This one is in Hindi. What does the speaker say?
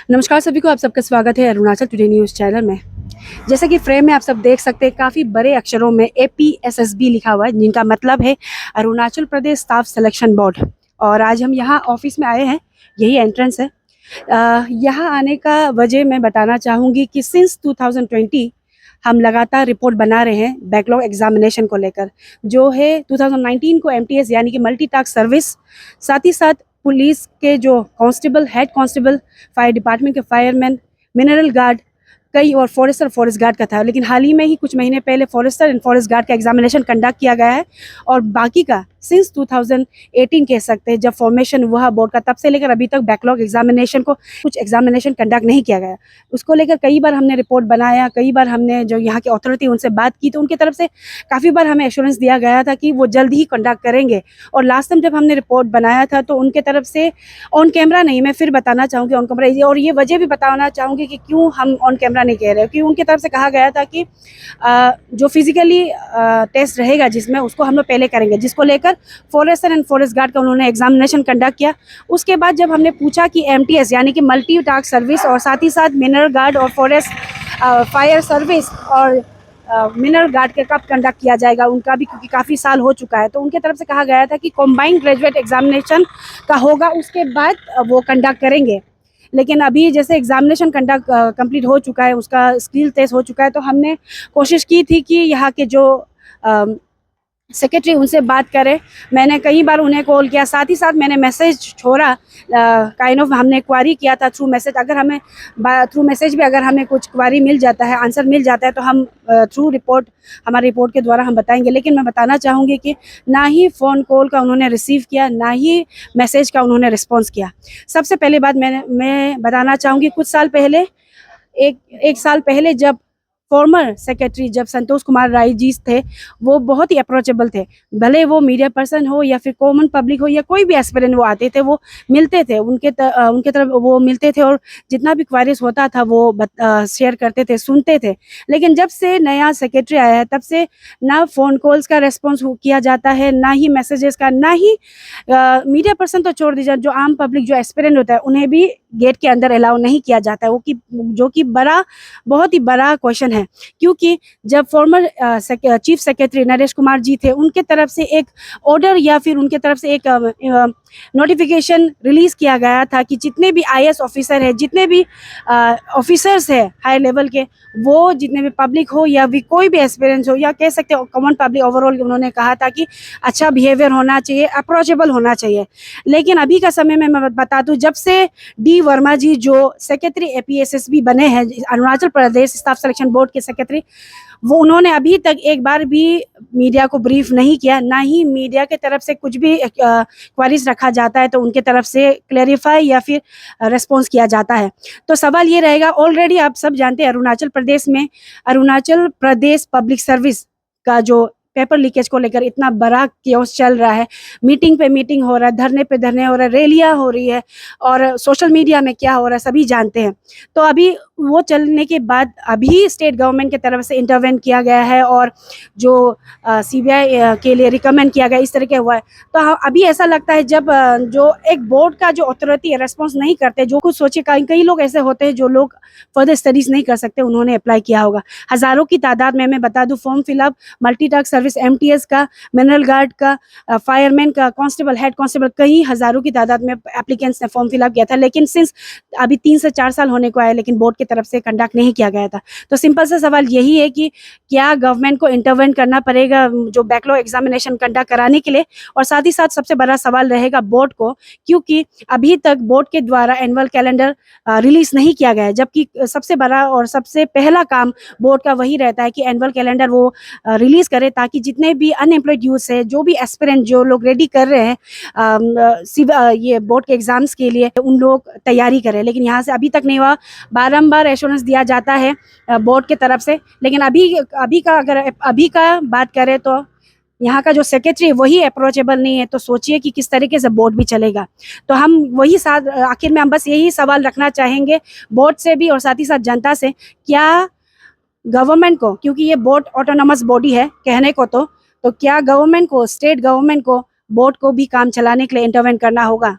नमस्कार सभी को, आप सबका स्वागत है अरुणाचल टुडे न्यूज़ चैनल में। जैसे कि फ्रेम में आप सब देख सकते हैं, काफ़ी बड़े अक्षरों में APSSB लिखा हुआ है, जिनका मतलब है Arunachal Pradesh staff selection board. और आज हम यहाँ ऑफिस में आए हैं, यही एंट्रेंस है। यहाँ आने का वजह मैं बताना चाहूँगी कि सिंस 2020 हम लगातार रिपोर्ट बना रहे हैं बैकलॉग एग्जामिनेशन को लेकर, जो है 2019 को MTS यानी कि मल्टी टास्क सर्विस, साथ ही साथ पुलिस के जो constable, head constable, fire department के फायरमैन, मिनरल गार्ड, कई और फॉरेस्टर, फॉरेस्ट गार्ड का था। लेकिन हाल ही में ही कुछ महीने पहले फॉरेस्टर एंड फॉरेस्ट गार्ड का एग्जामिनेशन कंडक्ट किया गया है। और बाकी का सिंस 2018 कह सकते हैं, जब फॉर्मेशन हुआ बोर्ड का, तब से लेकर अभी तक बैकलॉग एग्जामिनेशन को कुछ एग्जामिनेशन कंडक्ट नहीं किया गया। उसको लेकर कई बार हमने रिपोर्ट बनाया, कई बार हमने जो यहाँ की अथॉरिटी उनसे बात की, तो उनकी तरफ से काफ़ी बार हमें एश्योरेंस दिया गया था कि वो जल्द ही कंडक्ट करेंगे। और लास्ट टाइम जब हमने रिपोर्ट बनाया था तो उनके तरफ से ऑन कैमरा नहीं, मैं फिर बताना चाहूँगी ऑन कैमरा, और ये वजह भी बताना चाहूँगी कि क्यों हम ऑन कैमरा नहीं कह रहे, क्योंकि उनकी तरफ से कहा गया था कि जो फिजिकली टेस्ट रहेगा जिसमें, उसको हम लोग पहले करेंगे, जिसको लेकर फॉरेस्टर एंड फॉरेस्ट गार्ड का उन्होंने एग्जामिनेशन कंडक्ट किया। उसके बाद जब हमने पूछा कि MTS यानी कि मल्टी टास्क सर्विस और साथ ही साथ मिनरल गार्ड और फॉरेस्ट फायर सर्विस और मिनरल गार्ड के कब कंडक्ट किया जाएगा उनका भी, क्योंकि काफ़ी साल हो चुका है, तो उनके तरफ से कहा गया था कि कॉम्बाइंड ग्रेजुएट एग्जामिनेशन का होगा, उसके बाद वो कंडक्ट करेंगे। लेकिन अभी जैसे एग्जामिनेशन कंडक्ट कंप्लीट हो चुका है, उसका स्किल टेस्ट हो चुका है, तो हमने कोशिश की थी कि यहाँ के जो सेक्रेटरी उनसे बात करें। मैंने कई बार उन्हें कॉल किया, साथ ही साथ मैंने मैसेज छोड़ा, काइंड ऑफ हमने क्वारी किया था थ्रू मैसेज। अगर हमें थ्रू मैसेज भी अगर हमें कुछ क्वारी मिल जाता है, आंसर मिल जाता है, तो हम थ्रू रिपोर्ट, हमारी रिपोर्ट के द्वारा हम बताएंगे। लेकिन मैं बताना चाहूँगी कि ना ही फ़ोन कॉल का उन्होंने रिसीव किया, ना ही मैसेज का उन्होंने रिस्पॉन्स किया। सबसे पहले बात मैं बताना चाहूँगी, कुछ साल पहले, एक साल पहले जब फॉर्मर सेक्रेटरी जब संतोष कुमार राय जी थे, वो बहुत ही अप्रोचेबल थे। भले वो मीडिया पर्सन हो या फिर कॉमन पब्लिक हो या कोई भी एस्पिरेंट, वो आते थे, वो मिलते थे, उनके तरफ वो मिलते थे और जितना भी क्वारीज होता था वो शेयर करते थे, सुनते थे। लेकिन जब से नया सेक्रेटरी आया है, तब से ना फ़ोन कॉल्स का रेस्पॉन्स किया जाता है, ना ही मैसेजेस का, ना ही मीडिया पर्सन तो छोड़ दीजिए, जो आम पब्लिक, जो एस्पिरेंट होता है, उन्हें भी गेट के अंदर अलाउ नहीं किया जाता है, वो कि जो कि बहुत ही बड़ा क्वेश्चन है। क्योंकि जब former chief secretary Naresh Kumar ji थे, उनके तरफ से एक ऑर्डर या फिर उनके तरफ से एक नोटिफिकेशन रिलीज किया गया था कि जितने भी IAS ऑफिसर है, जितने भी ऑफिसर्स है हाई लेवल के, वो जितने भी पब्लिक हो या भी कोई भी एक्सपीरियंस हो, या कह सकते हो कॉमन पब्लिक ओवरऑल, उन्होंने कहा था कि अच्छा बिहेवियर होना चाहिए, अप्रोचेबल होना चाहिए। लेकिन अभी का समय में मैं बता दूं, जब से D वर्मा जी जो सेक्रेटरी APSSB बने हैं, Arunachal Pradesh staff selection board के सेक्रेटरी, वो उन्होंने अभी तक एक बार भी मीडिया को ब्रीफ नहीं किया, ना ही मीडिया के तरफ से कुछ भी क्वारीज रखा जाता है तो उनके तरफ से क्लेरिफाई या फिर रेस्पॉन्स किया जाता है। तो सवाल ये रहेगा, ऑलरेडी आप सब जानते हैं अरुणाचल प्रदेश में अरुणाचल प्रदेश पब्लिक सर्विस का जो पेपर लीकेज को लेकर इतना बड़ा केओस चल रहा है, मीटिंग पे मीटिंग हो रहा है, धरने पे धरने हो रहा है, रैलियां हो रही है, और सोशल मीडिया में क्या हो रहा है सभी जानते हैं। तो अभी वो चलने के बाद अभी स्टेट गवर्नमेंट की तरफ से इंटरवेंट किया गया है और जो CBI के लिए रिकमेंड किया गया, इस तरह के हुआ है। तो अभी ऐसा लगता है, जब जो एक बोर्ड का जो अथॉरिटी है रेस्पॉन्स नहीं करते, जो कुछ सोचे, कई लोग ऐसे होते हैं जो लोग फर्दर स्टडीज नहीं कर सकते, उन्होंने अप्लाई किया होगा। हज़ारों की तादाद में, मैं बता दूं, form fill up multi task service MTS का, मिनरल गार्ड का, फायरमैन का, कांस्टेबल, हेड कांस्टेबल, कई हज़ारों की तादाद में एप्लीकेंट्स ने फॉर्म फिलअप किया था। लेकिन सिंस अभी 3 से 4 साल होने को आया, लेकिन बोर्ड की तरफ से कंडक्ट नहीं किया गया था। तो सिंपल सा सवाल यही है कि क्या गवर्नमेंट को इंटरवेन करना पड़ेगा जो बैकलॉग एग्जामिनेशन कंडक्ट कराने के लिए, और साथ ही साथ सबसे बड़ा सवाल रहेगा बोर्ड को, क्योंकि अभी तक बोर्ड के द्वारा एनुअल कैलेंडर रिलीज नहीं किया गया है, जबकि सबसे बड़ा और सबसे पहला काम बोर्ड का वही रहता है कि एनुअल कैलेंडर वो रिलीज करे, ताकि जितने भी अनएम्प्लॉयड यूथ है, जो भी एस्पिरेंट, जो लोग रेडी कर रहे हैं ये बोर्ड के एग्जाम्स के लिए, उन लोग तैयारी करें। लेकिन यहाँ से अभी तक नहीं हुआ। बारंबार एश्योरेंस दिया जाता है बोर्ड के तरफ से, लेकिन अभी का बात करें तो यहाँ का जो सेक्रेटरी वही अप्रोचेबल नहीं है, तो सोचिए कि किस तरीके से बोर्ड भी चलेगा। तो हम वही साथ, आखिर में हम बस यही सवाल रखना चाहेंगे बोर्ड से भी और साथ ही साथ जनता से, क्या गवर्नमेंट को, क्योंकि ये बोर्ड ऑटोनोमस बॉडी है कहने को, तो क्या गवर्नमेंट को, स्टेट गवर्नमेंट को बोर्ड को भी काम चलाने के लिए इंटरवेंट करना होगा।